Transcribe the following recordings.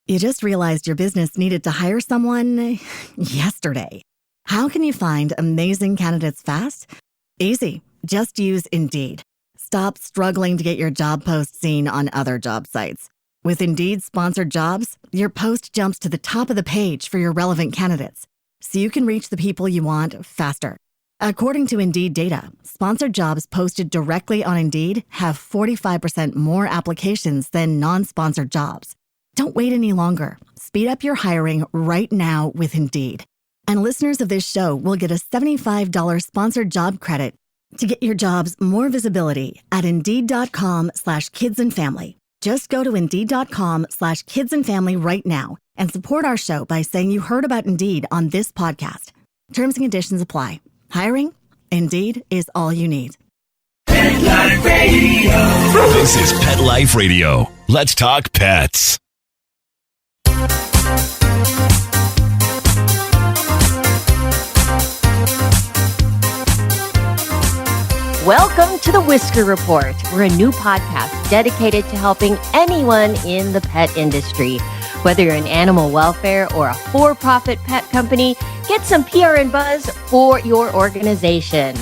You just realized your business needed to hire someone yesterday. How can you find amazing candidates fast? Easy. Just use Indeed. Stop struggling to get your job post seen on other job sites. With Indeed sponsored jobs, your post jumps to the top of the page for your relevant candidates, so you can reach the people you want faster. According to Indeed data, sponsored jobs posted directly on Indeed have 45% more applications than non-sponsored jobs. Don't wait any longer. Speed up your hiring right now with Indeed. And listeners of this show will get a $75 sponsored job credit to get your jobs more visibility at Indeed.com/kidsandfamily. Just go to Indeed.com/kidsandfamily right now and support our show by saying you heard about Indeed on this podcast. Terms and conditions apply. Hiring? Indeed is all you need. Pet Life Radio. This is Pet Life Radio. Let's talk pets. Welcome to the Whisker Report. We're a new podcast dedicated to helping anyone in the pet industry. Whether you're in animal welfare or a for-profit pet company, get some PR and buzz for your organization.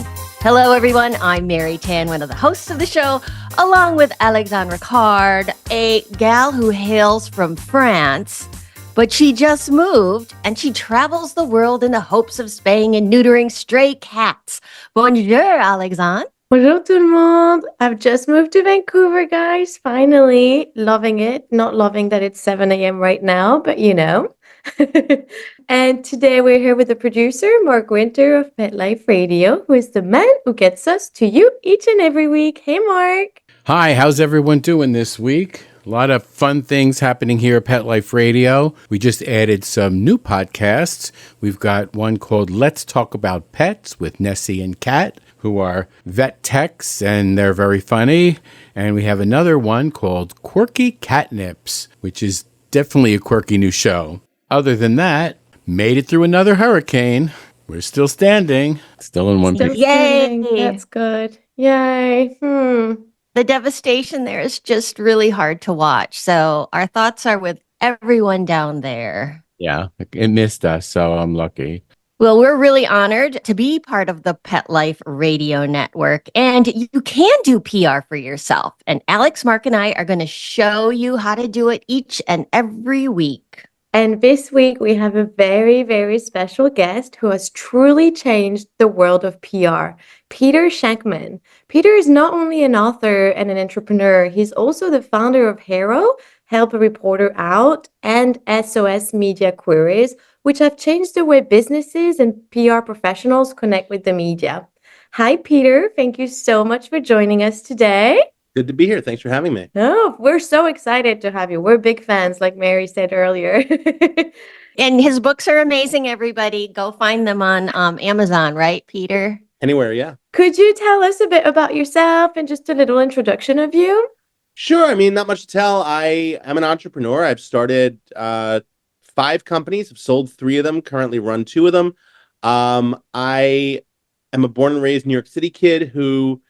Hello, everyone. I'm Mary Tan, one of the hosts of the show, along with Alexandre Ricard, a gal who hails from France, but she just moved and she travels the world in the hopes of spaying and neutering stray cats. Bonjour, Alexandre. Bonjour tout le monde. I've just moved to Vancouver, guys. Finally, loving it. Not loving that it's 7 a.m. right now, but you know. And today we're here with the producer, Mark Winter of Pet Life Radio, who is the man who gets us to you each and every week. Hey, Mark. Hi, how's everyone doing this week? A lot of fun things happening here at Pet Life Radio. We just added some new podcasts. We've got one called Let's Talk About Pets with Nessie and Kat, who are vet techs, and they're very funny. And we have another one called Quirky Catnips, which is definitely a quirky new show. Other than that, made it through another hurricane. We're still standing, still in one piece. Yay! That's good. Yay. The devastation there is just really hard to watch. So our thoughts are with everyone down there. Yeah, it missed us, so I'm lucky. Well, we're really honored to be part of the Pet Life Radio Network, and you can do PR for yourself. And Alex, Mark, and I are going to show you how to do it each and every week. And this week we have a very, very special guest who has truly changed the world of PR, Peter Shankman. Peter is not only an author and an entrepreneur, he's also the founder of Hero, Help a Reporter Out, and SOS Media Queries, which have changed the way businesses and PR professionals connect with the media. Hi, Peter. Thank you so much for joining us today. Good to be here. Thanks for having me. Oh, we're so excited to have you. We're big fans, like Mary said earlier. And his books are amazing, everybody. Go find them on Amazon, right, Peter? Anywhere, yeah. Could you tell us a bit about yourself and just a little introduction of you? Sure. I mean, not much to tell. I am an entrepreneur. I've started 5 companies. I've sold 3 of them, currently run 2 of them. I am a born and raised New York City kid who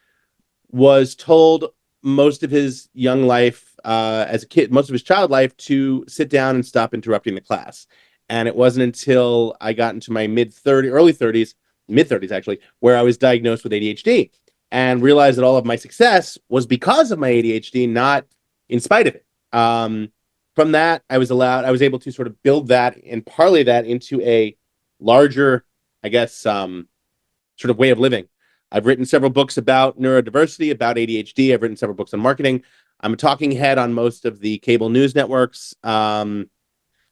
was told most of his young life, as a kid, most of his child life, to sit down and stop interrupting the class. And it wasn't until I got into my early 30s, mid-30s actually, where I was diagnosed with ADHD and realized that all of my success was because of my ADHD, not in spite of it. From that, I was able to sort of build that and parlay that into a larger, I guess, sort of way of living. I've written several books about neurodiversity, about ADHD. I've written several books on marketing. I'm a talking head on most of the cable news networks. I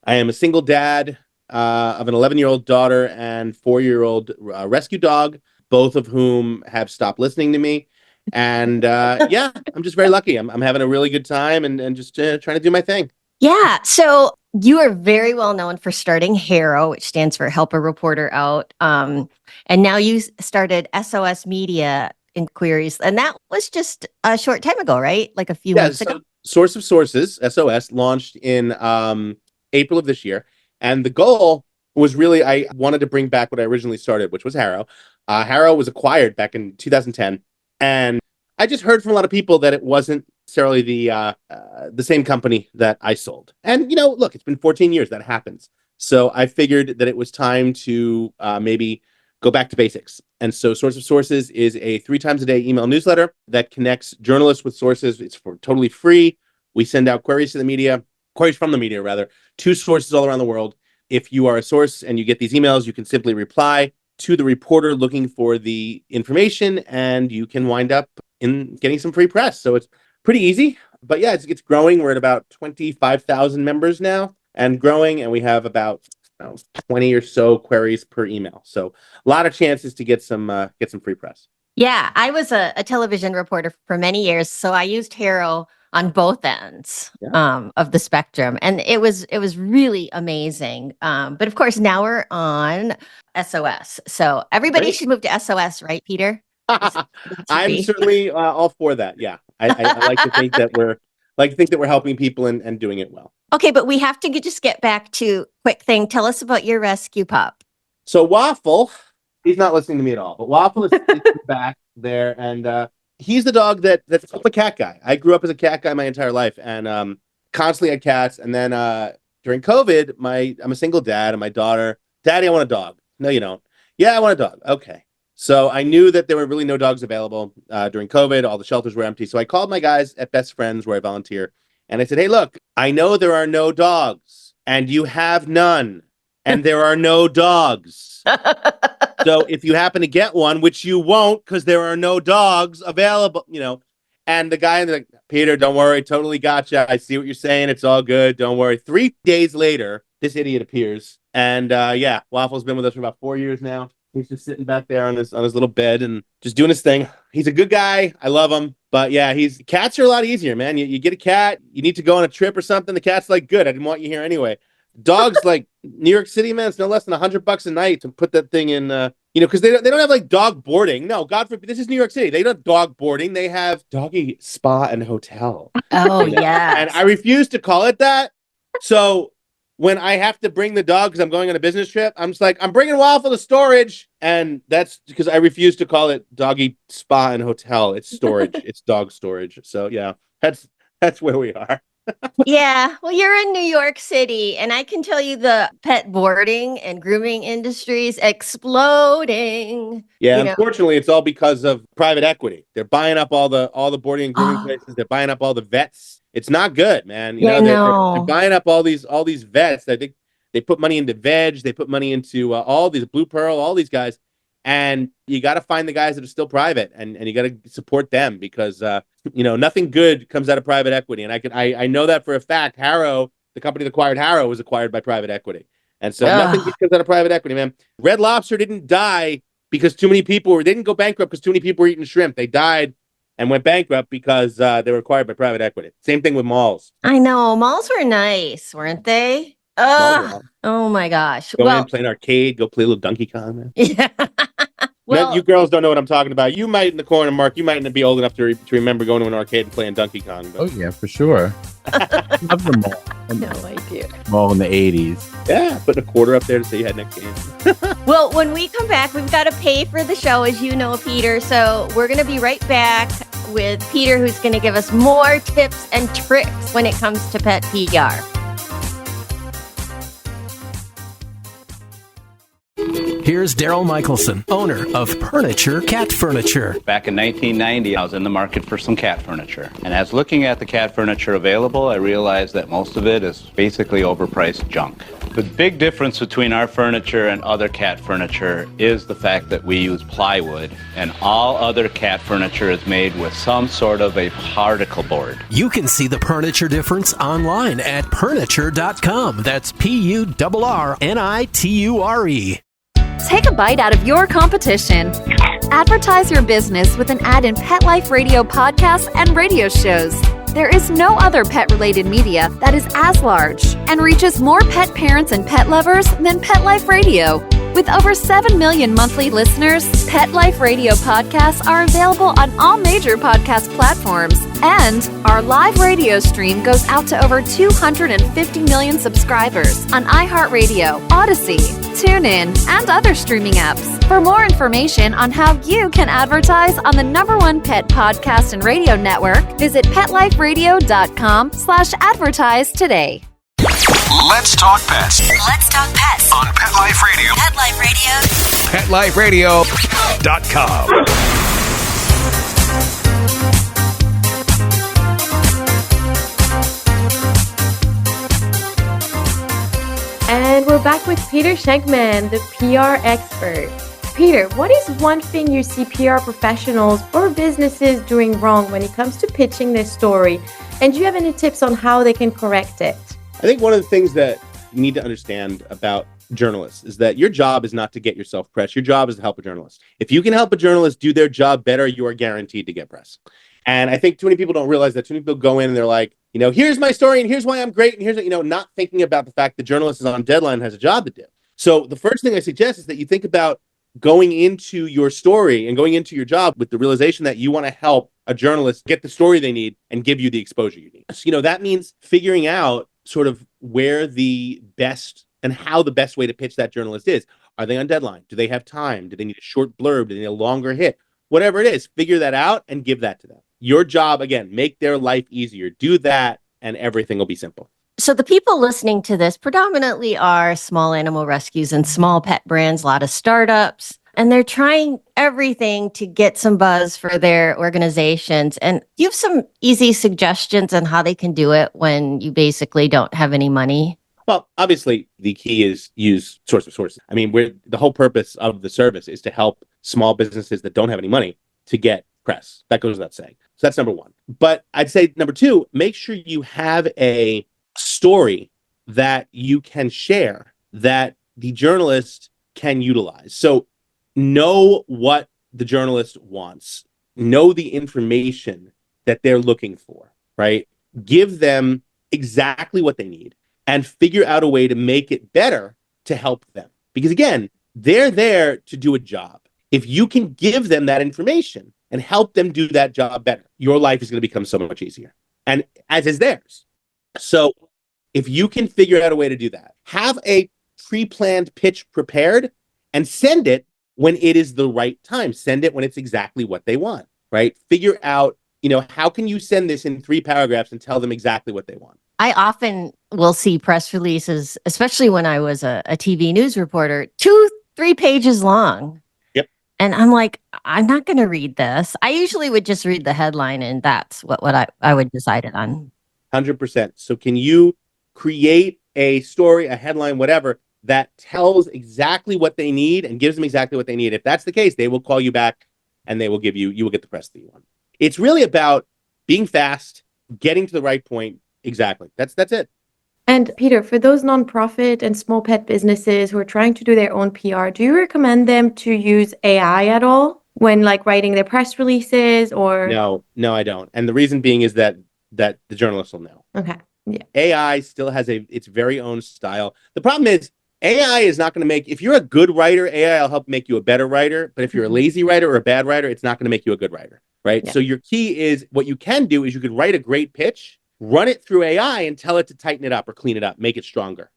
am a single dad of an 11-year-old daughter and 4-year-old rescue dog, both of whom have stopped listening to me. And yeah, I'm just very lucky. I'm having a really good time and just trying to do my thing. Yeah. So you are very well known for starting HARO, which stands for Help a Reporter Out. And now you started SOS Media Inquiries. And that was just a short time ago, right? Like a few months ago. Source of Sources, SOS, launched in April of this year. And the goal was really, I wanted to bring back what I originally started, which was HARO. HARO was acquired back in 2010. And I just heard from a lot of people that it wasn't necessarily the same company that I sold. And, look, it's been 14 years. That happens. So I figured that it was time to maybe go back to basics. And so Source of Sources is a 3 times a day email newsletter that connects journalists with sources. It's totally free. We send out queries from the media, to sources all around the world. If you are a source and you get these emails, you can simply reply to the reporter looking for the information, and you can wind up in getting some free press. So it's pretty easy. But yeah, it's growing. We're at about 25,000 members now and growing, and we have about 20 or so queries per email. So a lot of chances to get some free press. Yeah, I was a television reporter for many years, so I used Haro on both ends of the spectrum, and it was really amazing. But of course, now we're on SOS, so everybody should move to SOS, right, Peter? I'm certainly all for that. Yeah, I like to think that we're helping people and doing it well. Okay, but we have to just get back to quick thing. Tell us about your rescue pup. So Waffle, he's not listening to me at all, but Waffle is back there, and he's the dog that's a cat guy. I grew up as a cat guy my entire life, and constantly had cats. And then during COVID, I'm a single dad, and my daughter, Daddy, I want a dog. No, you don't. Yeah, I want a dog. Okay. So I knew that there were really no dogs available during COVID. All the shelters were empty. So I called my guys at Best Friends, where I volunteer, and I said, hey, look, I know there are no dogs, and you have none, and there are no dogs. So if you happen to get one, which you won't because there are no dogs available, and the guy, like, Peter, don't worry, totally gotcha. I see what you're saying. It's all good. Don't worry. 3 days later, this idiot appears. And Waffle's been with us for about 4 years now. He's just sitting back there on his little bed and just doing his thing. He's a good guy. I love him. But yeah, cats are a lot easier, man. You get a cat, you need to go on a trip or something. The cat's like, good, I didn't want you here anyway. Dogs, like New York City, man, it's no less than $100 a night to put that thing in, because they don't have like dog boarding. No, God forbid, this is New York City. They don't have dog boarding. They have doggy spa and hotel. Oh, yeah. And I refuse to call it that. So when I have to bring the dog because I'm going on a business trip, I'm just like, I'm bringing Waffle to storage. And that's because I refuse to call it doggy spa and hotel. It's storage. It's dog storage. So yeah, that's where we are. Yeah, well, you're in New York City, and I can tell you the pet boarding and grooming industry is exploding. Yeah, unfortunately, it's all because of private equity. They're buying up all the boarding and grooming places. They're buying up all the vets. It's not good, man. They're buying up all these vets. I think they put money into Veg. They put money into all these Blue Pearl, all these guys. And you got to find the guys that are still private, and you got to support them because nothing good comes out of private equity. And I know that for a fact. Haro, the company that acquired Haro, was acquired by private equity, and so nothing good comes out of private equity, man. Red Lobster didn't die because too many people they didn't go bankrupt because too many people were eating shrimp. They died and went bankrupt because they were acquired by private equity. Same thing with malls. I know malls were nice, weren't they? Oh my gosh! Go in, play an arcade, go play a little Donkey Kong, man. Yeah. Well, you girls don't know what I'm talking about. You might in the corner, Mark. You might not be old enough to remember going to an arcade and playing Donkey Kong. But... Oh, yeah, for sure. Love the mall. No, I do. Mall in the 80s. Yeah, putting a quarter up there to say you had next game. Well, when we come back, we've got to pay for the show, as you know, Peter. So we're going to be right back with Peter, who's going to give us more tips and tricks when it comes to pet PR. Here's Daryl Michelson, owner of Furniture Cat Furniture. Back in 1990, I was in the market for some cat furniture. And as looking at the cat furniture available, I realized that most of it is basically overpriced junk. The big difference between our furniture and other cat furniture is the fact that we use plywood, and all other cat furniture is made with some sort of a particle board. You can see the furniture difference online at Furniture.com. That's PURRNITURE. Take a bite out of your competition. Advertise your business with an ad in Pet Life Radio podcasts and radio shows. There is no other pet-related media that is as large and reaches more pet parents and pet lovers than Pet Life Radio. With over 7 million monthly listeners, Pet Life Radio podcasts are available on all major podcast platforms. And our live radio stream goes out to over 250 million subscribers on iHeartRadio, Odyssey, TuneIn, and other streaming apps. For more information on how you can advertise on the #1 pet podcast and radio network, visit PetLifeRadio.com/advertise today. Let's talk pets Let's talk pets on Pet Life Radio. Pet Life Radio. PetLifeRadio.com. And we're back with Peter Shankman, the PR expert. Peter, what is one thing you see PR professionals or businesses doing wrong when it comes to pitching their story? And do you have any tips on how they can correct it? I think one of the things that you need to understand about journalists is that your job is not to get yourself press. Your job is to help a journalist. If you can help a journalist do their job better, you are guaranteed to get press. And I think too many people don't realize that. Too many people go in and they're like, here's my story and here's why I'm great. And here's, not thinking about the fact the journalist is on deadline and has a job to do. So the first thing I suggest is that you think about going into your story and going into your job with the realization that you want to help a journalist get the story they need and give you the exposure you need. So, that means figuring out sort of where the best and how the best way to pitch that journalist is. Are they on deadline? Do they have time? Do they need a short blurb? Do they need a longer hit? Whatever it is, figure that out and give that to them. Your job, again, make their life easier. Do that and everything will be simple. So the people listening to this predominantly are small animal rescues and small pet brands, a lot of startups, and they're trying everything to get some buzz for their organizations. And you have some easy suggestions on how they can do it when you basically don't have any money? Well, obviously, the key is use source of sources. I mean, the whole purpose of the service is to help small businesses that don't have any money to get press. That goes without saying. So that's number one. But I'd say number two, make sure you have a story that you can share that the journalist can utilize. So know what the journalist wants. Know the information that they're looking for, right? Give them exactly what they need and figure out a way to make it better to help them. Because again, they're there to do a job. If you can give them that information and help them do that job better, your life is going to become so much easier. And as is theirs. So if you can figure out a way to do that, have a pre-planned pitch prepared and send it when it is the right time. Send it when it's exactly what they want, right? Figure out, how can you send this in 3 paragraphs and tell them exactly what they want? I often will see press releases, especially when I was a TV news reporter, 2-3 pages long. Yep. And I'm like, I'm not going to read this. I usually would just read the headline and that's what I would decide it on. 100%. So can you create a story, a headline, whatever, that tells exactly what they need and gives them exactly what they need? If that's the case, they will call you back and you will get the press that you want. It's really about being fast, getting to the right point. Exactly. That's it. And Peter, for those nonprofit and small pet businesses who are trying to do their own PR, do you recommend them to use AI at all when writing their press releases or? No, I don't. And the reason being is that the journalists will know. Okay. Yeah. AI still has its very own style. The problem is AI is not going to if you're a good writer, AI will help make you a better writer. But if you're a lazy writer or a bad writer, it's not going to make you a good writer, right? Yeah. So your key is what you can do is you could write a great pitch, run it through AI and tell it to tighten it up or clean it up, make it stronger.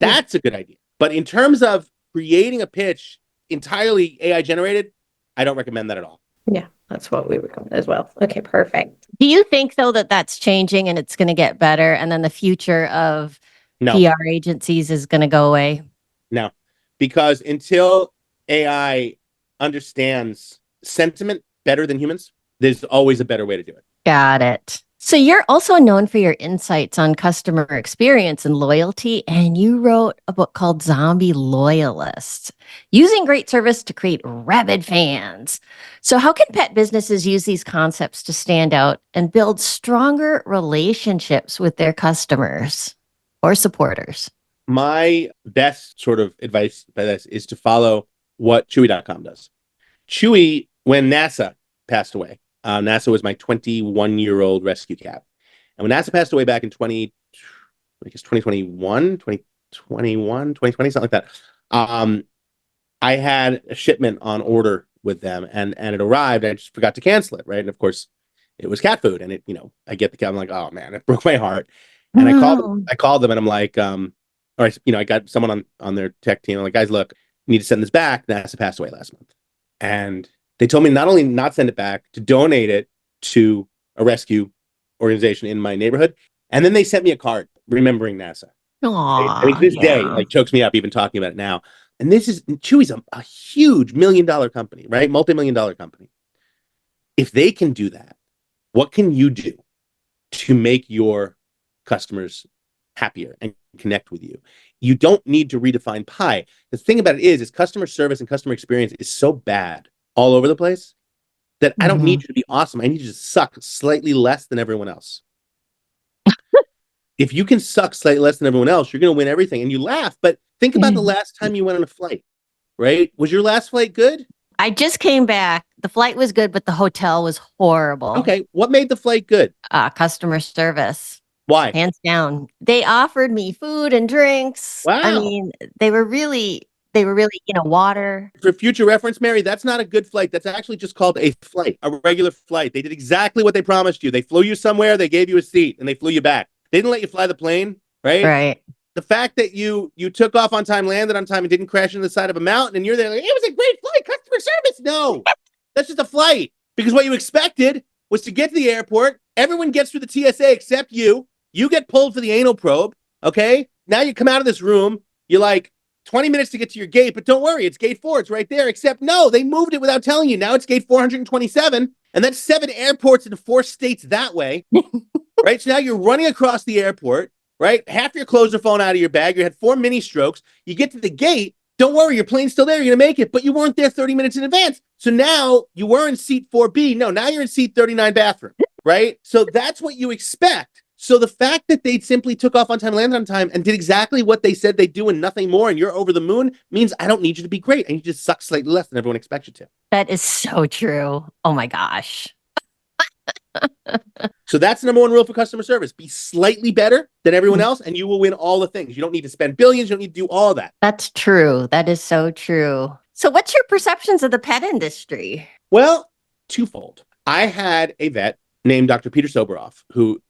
That's a good idea. But in terms of creating a pitch entirely AI generated, I don't recommend that at all. Yeah, that's what we recommend as well. Okay, perfect. Do you think, though, that that's changing and it's going to get better and then the future of PR agencies is going to go away? No, because until AI understands sentiment better than humans, there's always a better way to do it. Got it. So you're also known for your insights on customer experience and loyalty, and you wrote a book called Zombie Loyalist, using great service to create rabid fans. So how can pet businesses use these concepts to stand out and build stronger relationships with their customers or supporters? My best sort of advice by this is to follow what Chewy.com does. Chewy, when NASA passed away, NASA was my 21-year-old rescue cat. And when NASA passed away back in 2021, 2020, something like that, I had a shipment on order with them and it arrived. I just forgot to cancel it, right? And of course, it was cat food. And I get the cat. I'm like, oh man, it broke my heart. And I called them and I'm like, or I got someone on their tech team. I'm like, guys, look, you need to send this back. NASA passed away last month. And they told me not only not send it back, to donate it to a rescue organization in my neighborhood. And then they sent me a card remembering NASA. Aw, I mean, this day yeah. chokes me up even talking about it now. And Chewy's a huge $1 million company, right? Multi-million-dollar company. If they can do that, what can you do to make your customers happier and connect with you? You don't need to redefine pie. The thing about it is customer service and customer experience is so bad all over the place that I don't need you to be awesome. I need you to suck slightly less than everyone else. If you can suck slightly less than everyone else, you're going to win everything. And you laugh, but think about the last time you went on a flight, right? Was your last flight good? I just came back. The flight was good, but the hotel was horrible. Okay. What made the flight good? Customer service. Why? Hands down. They offered me food and drinks. Wow. I mean, they were really, water. For future reference, Mary, that's not a good flight. That's actually just called a flight, a regular flight. They did exactly what they promised you. They flew you somewhere, they gave you a seat, and they flew you back. They didn't let you fly the plane, right? Right. The fact that you took off on time, landed on time, and didn't crash into the side of a mountain, and you're there like, it was a great flight, customer service. No, that's just a flight. Because what you expected was to get to the airport. Everyone gets through the TSA except you. You get pulled for the anal probe, okay? Now you come out of this room. You're like 20 minutes to get to your gate, but don't worry, it's gate 4. It's right there. Except no, they moved it without telling you. Now it's gate 427, and that's 7 airports in 4 states that way. Right? So now you're running across the airport, right? Half your clothes are falling out of your bag. You had 4 mini strokes. You get to the gate. Don't worry, your plane's still there. You're going to make it, but you weren't there 30 minutes in advance. So now you were in seat 4B. No, now you're in seat 39 bathroom, right? So that's what you expect. So the fact that they simply took off on time, landed on time, and did exactly what they said they'd do and nothing more, and you're over the moon, means I don't need you to be great. I need you to suck slightly less than everyone expects you to. That is so true. Oh my gosh. So that's the number 1 rule for customer service. Be slightly better than everyone else, and you will win all the things. You don't need to spend billions. You don't need to do all that. That's true. That is so true. So what's your perceptions of the pet industry? Well, twofold. I had a vet named Dr. Peter Soberoff, who...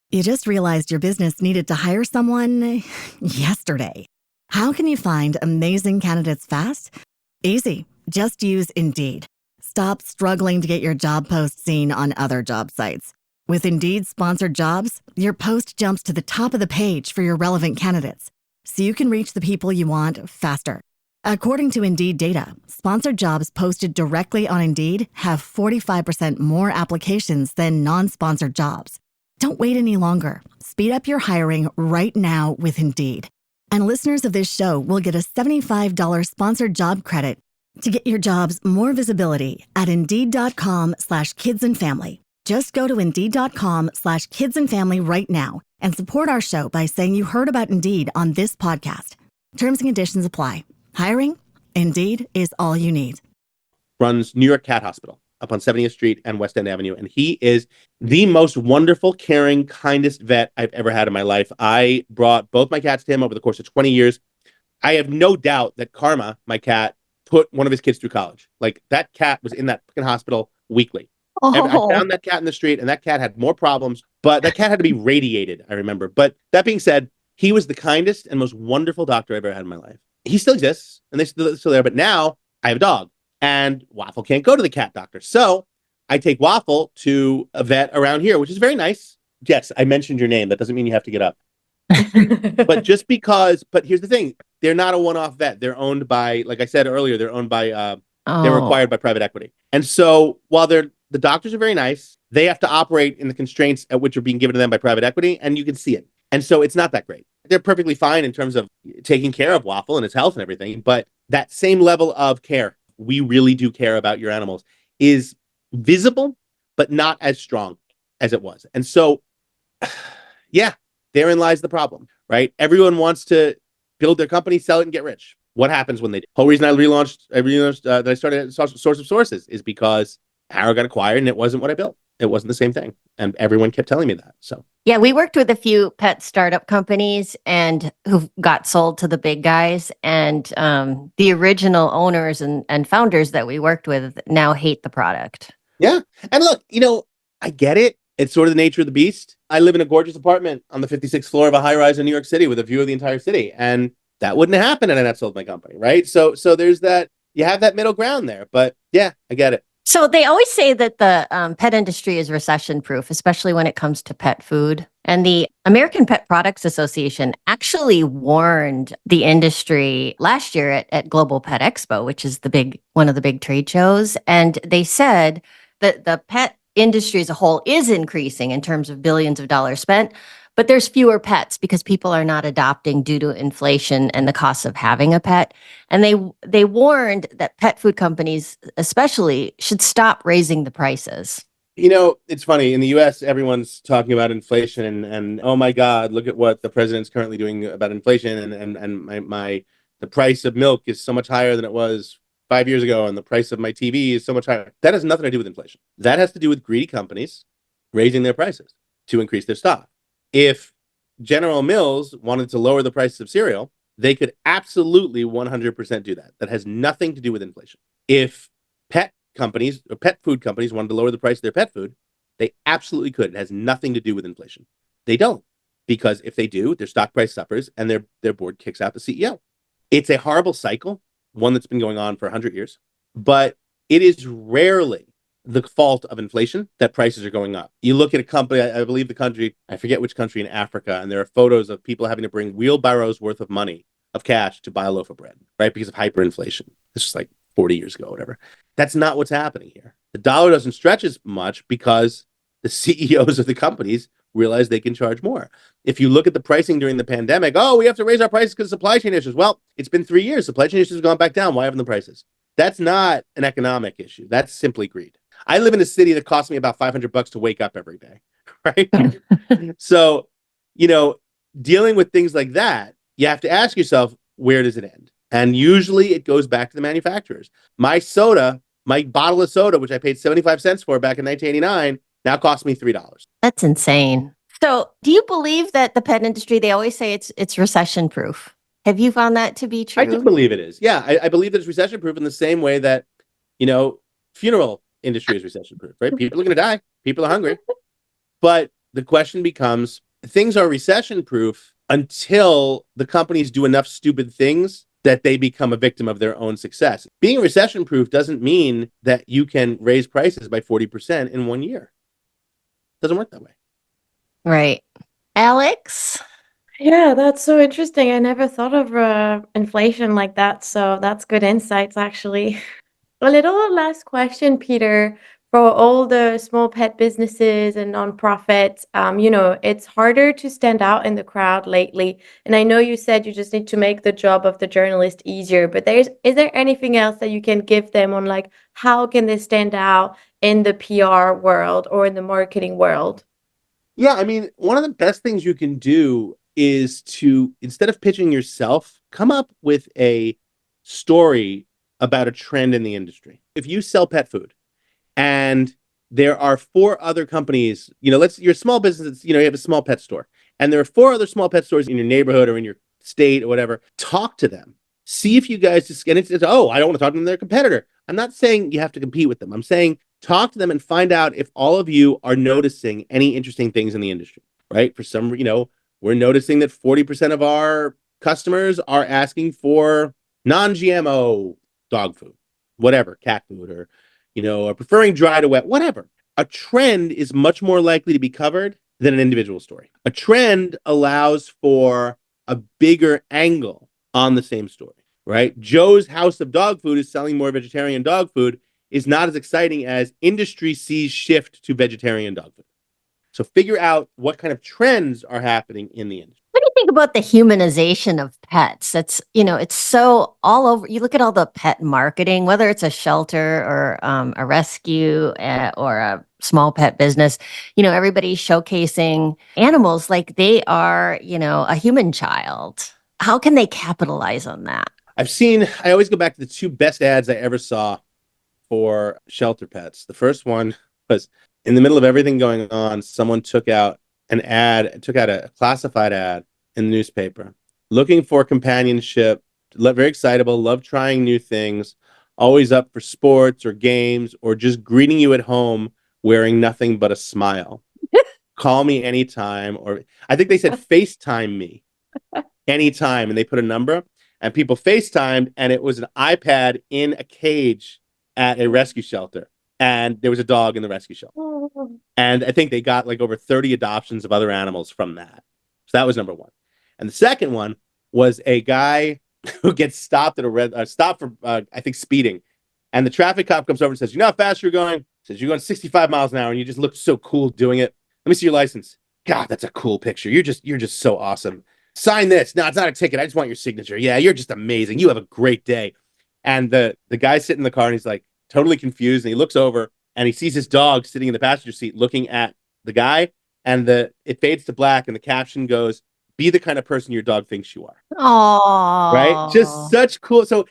You just realized your business needed to hire someone yesterday. How can you find amazing candidates fast? Easy. Just use Indeed. Stop struggling to get your job post seen on other job sites. With Indeed sponsored jobs, your post jumps to the top of the page for your relevant candidates, so you can reach the people you want faster. According to Indeed data, sponsored jobs posted directly on Indeed have 45% more applications than non-sponsored jobs. Don't wait any longer. Speed up your hiring right now with Indeed. And listeners of this show will get a $75 sponsored job credit to get your jobs more visibility at Indeed.com/kidsandfamily. Just go to Indeed.com/kidsandfamily right now and support our show by saying you heard about Indeed on this podcast. Terms and conditions apply. Hiring? Indeed is all you need. Runs New York Cat Hospital up on 70th Street and West End Avenue. And he is the most wonderful, caring, kindest vet I've ever had in my life. I brought both my cats to him over the course of 20 years. I have no doubt that Karma, my cat, put one of his kids through college. Like, that cat was in that fucking hospital weekly. Oh. I found that cat in the street, and that cat had more problems, but that cat had to be radiated, I remember. But that being said, he was the kindest and most wonderful doctor I've ever had in my life. He still exists, and they're still there, but now I have a dog, and Waffle can't go to the cat doctor. So I take Waffle to a vet around here, which is very nice. Yes, I mentioned your name. That doesn't mean you have to get up. But here's the thing. They're not a one-off vet. They're owned by, like I said earlier, they're acquired by private equity. And so while the doctors are very nice, they have to operate in the constraints at which are being given to them by private equity, and you can see it. And so it's not that great. They're perfectly fine in terms of taking care of Waffle and his health and everything, but that same level of care, we really do care about your animals, is visible, but not as strong as it was. And so, yeah, therein lies the problem, right? Everyone wants to build their company, sell it, and get rich. What happens when they do? The whole reason I relaunched that I started Source of Sources is because Arrow got acquired and it wasn't what I built. It wasn't the same thing. And everyone kept telling me that. So yeah, we worked with a few pet startup companies and who got sold to the big guys. And the original owners and founders that we worked with now hate the product. Yeah. And look, I get it. It's sort of the nature of the beast. I live in a gorgeous apartment on the 56th floor of a high rise in New York City with a view of the entire city. And that wouldn't have happened had I not sold my company, right? So there's that, you have that middle ground there. But yeah, I get it. So they always say that the pet industry is recession proof, especially when it comes to pet food. And the American Pet Products Association actually warned the industry last year at Global Pet Expo, which is one of the big trade shows. And they said that the pet industry as a whole is increasing in terms of billions of dollars spent, but there's fewer pets because people are not adopting due to inflation and the cost of having a pet. And they warned that pet food companies especially should stop raising the prices. You know, it's funny. In the US, everyone's talking about inflation and oh my God, look at what the president's currently doing about inflation and the price of milk is so much higher than it was 5 years ago, and the price of my TV is so much higher. That has nothing to do with inflation. That has to do with greedy companies raising their prices to increase their stock. If General Mills wanted to lower the prices of cereal, they could absolutely 100% do that. That has nothing to do with inflation. If pet companies or pet food companies wanted to lower the price of their pet food, they absolutely could. It has nothing to do with inflation. They don't, because if they do, their stock price suffers and their board kicks out the CEO. It's a horrible cycle, one that's been going on for 100 years, but it is rarely the fault of inflation that prices are going up. You look at a company, I believe the country, I forget which country in Africa, and there are photos of people having to bring wheelbarrows worth of money, of cash, to buy a loaf of bread, right? Because of hyperinflation. It's just like 40 years ago, whatever. That's not what's happening here. The dollar doesn't stretch as much because the CEOs of the companies realize they can charge more. If you look at the pricing during the pandemic, oh, we have to raise our prices because of supply chain issues. Well, it's been 3 years. Supply chain issues have gone back down. Why haven't the prices? That's not an economic issue. That's simply greed. I live in a city that costs me about $500 to wake up every day, right? So, dealing with things like that, you have to ask yourself, where does it end? And usually it goes back to the manufacturers. My bottle of soda, which I paid 75 cents for back in 1989, now costs me $3. That's insane. So do you believe that the pet industry, they always say it's recession proof? Have you found that to be true? I do believe it is. Yeah, I believe that it's recession proof in the same way that, funeral industry is recession proof, right? People are going to die. People are hungry. But the question becomes, things are recession proof until the companies do enough stupid things that they become a victim of their own success. Being recession proof doesn't mean that you can raise prices by 40% in 1 year. It doesn't work that way. Right. Alex? Yeah, that's so interesting. I never thought of inflation like that. So that's good insights, actually. A little last question, Peter. For all the small pet businesses and nonprofits, it's harder to stand out in the crowd lately. And I know you said you just need to make the job of the journalist easier, but is there anything else that you can give them on like how can they stand out in the PR world or in the marketing world? Yeah, I mean, one of the best things you can do is to, instead of pitching yourself, come up with a story about a trend in the industry. If you sell pet food, and there are 4 other companies, you're a small business, you have a small pet store, and there are 4 other small pet stores in your neighborhood or in your state or whatever. Talk to them. See if you guys and it's I don't want to talk to them, they're a competitor. I'm not saying you have to compete with them. I'm saying talk to them and find out if all of you are noticing any interesting things in the industry, right? For some, we're noticing that 40% of our customers are asking for non-GMO dog food, whatever, cat food, or or preferring dry to wet, whatever. A trend is much more likely to be covered than an individual story. A trend allows for a bigger angle on the same story, right? Joe's House of Dog Food is selling more vegetarian dog food is not as exciting as industry sees shift to vegetarian dog food. So figure out what kind of trends are happening in the industry. What do you think about the humanization of pets? It's so all over. You look at all the pet marketing, whether it's a shelter or a rescue or a small pet business, everybody's showcasing animals like they are, a human child. How can they capitalize on that? I always go back to the 2 best ads I ever saw for shelter pets. The first one was in the middle of everything going on, someone took out a classified ad in the newspaper, looking for companionship, very excitable, love trying new things, always up for sports or games, or just greeting you at home wearing nothing but a smile. call me anytime, or I think they said FaceTime me anytime, and they put a number, and people FaceTimed, and it was an iPad in a cage at a rescue shelter, and there was a dog in the rescue shelter. And I think they got like over 30 adoptions of other animals from that. So that was number one. And the second one was a guy who gets stopped at a red stop for I think speeding, and the traffic cop comes over and says, "You know how fast you're going?" Says, "You're going 65 miles an hour, and you just look so cool doing it. Let me see your license." "God, that's a cool picture. You're just so awesome. Sign this." "No, it's not a ticket. I just want your signature." "Yeah, you're just amazing. You have a great day." And the guy sitting in the car, and he's like totally confused, and he looks over and he sees his dog sitting in the passenger seat looking at the guy, and it fades to black, and the caption goes, "Be the kind of person your dog thinks you are." Oh, Right? Just such cool. So,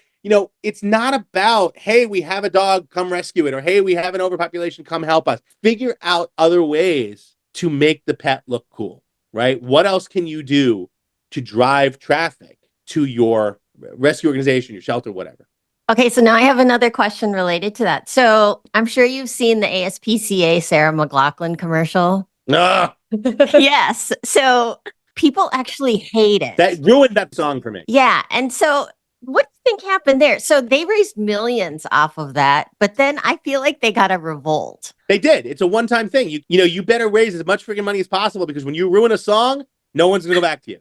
it's not about, hey, we have a dog, come rescue it, or hey, we have an overpopulation, come help us. Figure out other ways to make the pet look cool, right? What else can you do to drive traffic to your rescue organization, your shelter, whatever? Okay, so now I have another question related to that. So I'm sure you've seen the ASPCA Sarah McLachlan commercial. Ah, Yes. So people actually hate it. that ruined that song for me. Yeah. And so what do you think happened there? So they raised millions off of that, but then I feel like they got a revolt. They did. It's a one-time thing. You better raise as much freaking money as possible, because when you ruin a song, no one's gonna go back to you.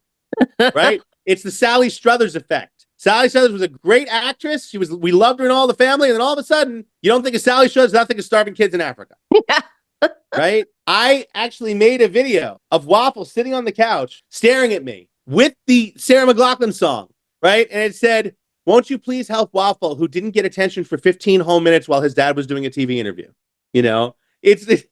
Right? It's the Sally Struthers effect. Sally Struthers was a great actress. We loved her in All the Family, and then all of a sudden, you don't think of Sally Struthers, not think of starving kids in Africa. Right? I actually made a video of Waffles sitting on the couch, staring at me with the Sarah McLachlan song, right? And it said, "Won't you please help Waffle, who didn't get attention for 15 whole minutes while his dad was doing a TV interview?" It's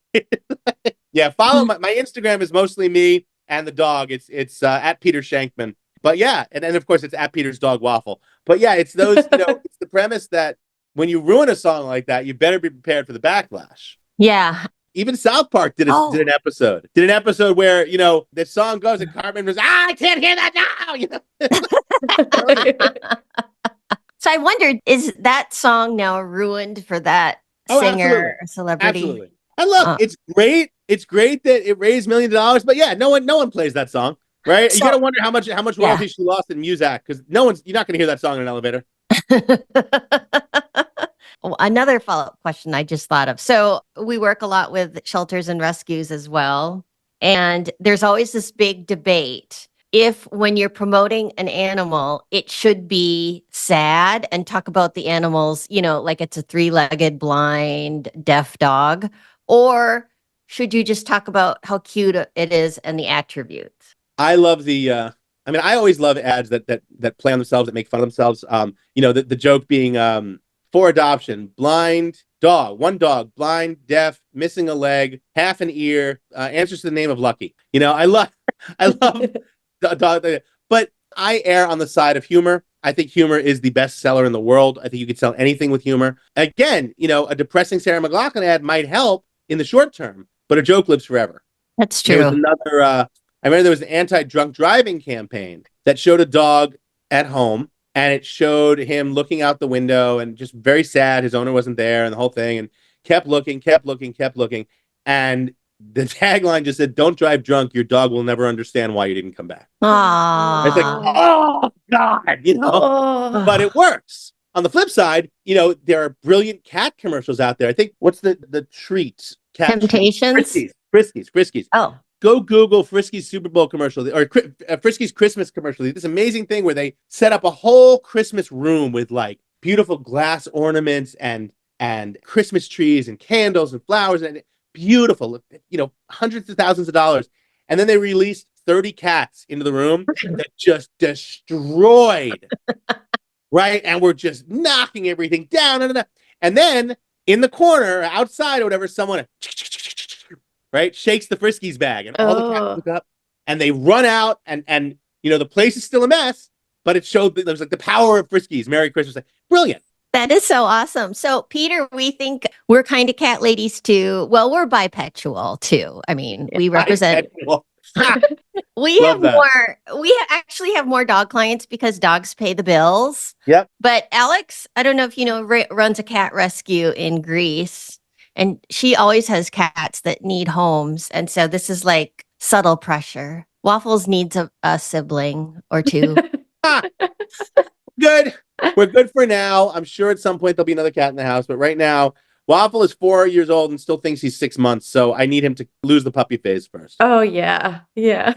yeah. Follow my Instagram is mostly me and the dog. It's at Peter Shankman. But yeah, and then of course it's at Peter's dog Waffle. But yeah, it's those. It's the premise that when you ruin a song like that, you better be prepared for the backlash. Yeah. Even South Park did an episode. Did an episode where the song goes and Cartman was, "I can't hear that now." So I wondered, is that song now ruined for that singer or celebrity? Absolutely. And look, it's great. It's great that it raised millions of dollars, but yeah, no one plays that song, right? You gotta wonder how much royalty she lost in Muzak, because you're not gonna hear that song in an elevator. Another follow-up question I just thought of. So we work a lot with shelters and rescues as well. And there's always this big debate if when you're promoting an animal, it should be sad and talk about the animals, like it's a 3-legged, blind, deaf dog, or should you just talk about how cute it is and the attributes? I love I always love ads that play on themselves, that make fun of themselves. The joke being, for adoption, blind dog, one dog, blind, deaf, missing a leg, half an ear, answers to the name of Lucky. I love the dog, but I err on the side of humor. I think humor is the best seller in the world. I think you could sell anything with humor. Again, a depressing Sarah McLachlan ad might help in the short term, but a joke lives forever. That's true. There was another, I remember there was an anti-drunk driving campaign that showed a dog at home, and it showed him looking out the window and just very sad. His owner wasn't there and the whole thing, and kept looking. And the tagline just said, "Don't drive drunk. Your dog will never understand why you didn't come back." Aww. It's like, oh, God, but it works. On the flip side, there are brilliant cat commercials out there. I think, what's the treats? Temptations? Friskies. Oh. Go Google Frisky's Super Bowl commercial, or Frisky's Christmas commercial. This amazing thing where they set up a whole Christmas room with like beautiful glass ornaments and Christmas trees and candles and flowers, and beautiful, hundreds of thousands of dollars. And then they released 30 cats into the room that just destroyed, right? And we're just knocking everything down. And then in the corner, outside or whatever, someone right shakes the Friskies bag, and all the cats look up and they run out, and the place is still a mess, but it showed that there was like the power of Friskies. Merry Christmas. Like, brilliant. That is so awesome. So, Peter, we think we're kind of cat ladies too. Well, we're bipexual too. I mean, we represent. We actually have more dog clients because dogs pay the bills. Yep. But Alex, I don't know if you know, runs a cat rescue in Greece. And she always has cats that need homes. And so this is like subtle pressure. Waffles needs a sibling or two. Good. We're good for now. I'm sure at some point there'll be another cat in the house, but right now, Waffle is 4 years old and still thinks he's 6 months, so I need him to lose the puppy phase first. Oh, yeah. Yeah.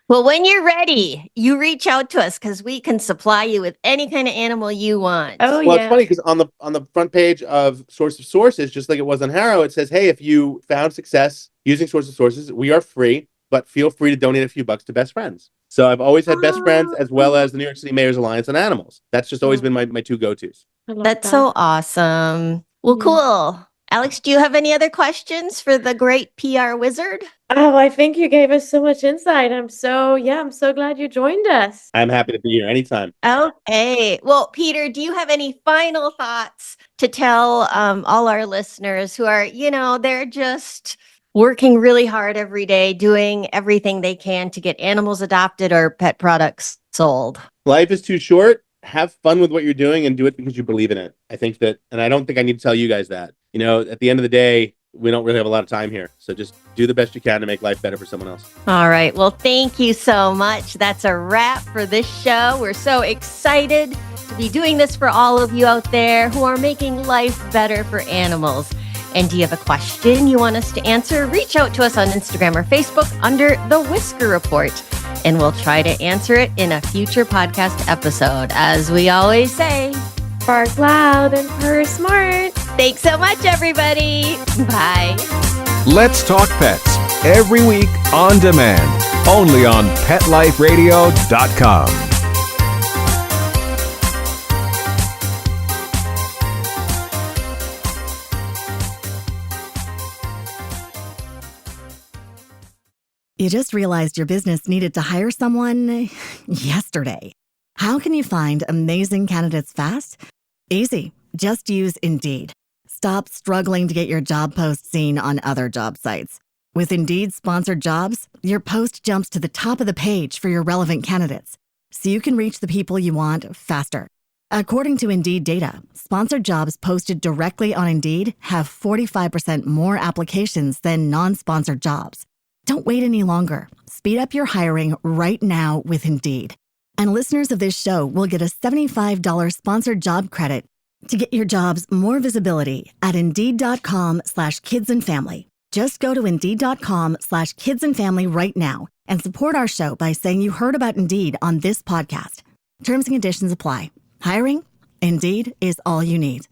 Well, when you're ready, you reach out to us because we can supply you with any kind of animal you want. Oh, Well, yeah. it's funny because on the front page of Source of Sources, just like it was on Harrow, it says, hey, if you found success using Source of Sources, we are free, but feel free to donate a few bucks to Best Friends. So I've always had Best Friends as well as the New York City Mayor's Alliance on Animals. That's just always been my two go-tos. That's so awesome. Well, Yeah. cool. Alex, do you have any other questions for the great PR wizard? Oh, I think you gave us so much insight. I'm so glad you joined us. I'm happy to be here anytime. Okay. Well, Peter, do you have any final thoughts to tell all our listeners who are, they're just working really hard every day, doing everything they can to get animals adopted or pet products sold? Life is too short. Have fun with what you're doing and do it because you believe in it. I think that, and I don't think I need to tell you guys that. At the end of the day, we don't really have a lot of time here. So just do the best you can to make life better for someone else. All right. Well, thank you so much. That's a wrap for this show. We're so excited to be doing this for all of you out there who are making life better for animals. And do you have a question you want us to answer? Reach out to us on Instagram or Facebook under The Whisker Report, and we'll try to answer it in a future podcast episode. As we always say, bark loud and purr smart. Thanks so much, everybody. Bye. Let's Talk Pets, every week on demand, only on PetLifeRadio.com. You just realized your business needed to hire someone yesterday. How can you find amazing candidates fast? Easy. Just use Indeed. Stop struggling to get your job post seen on other job sites. With Indeed sponsored jobs, your post jumps to the top of the page for your relevant candidates, so you can reach the people you want faster. According to Indeed data, sponsored jobs posted directly on Indeed have 45% more applications than non-sponsored jobs. Don't wait any longer. Speed up your hiring right now with Indeed. And listeners of this show will get a $75 sponsored job credit to get your jobs more visibility at Indeed.com/kidsandfamily. Just go to Indeed.com/kidsandfamily right now and support our show by saying you heard about Indeed on this podcast. Terms and conditions apply. Hiring? Indeed is all you need.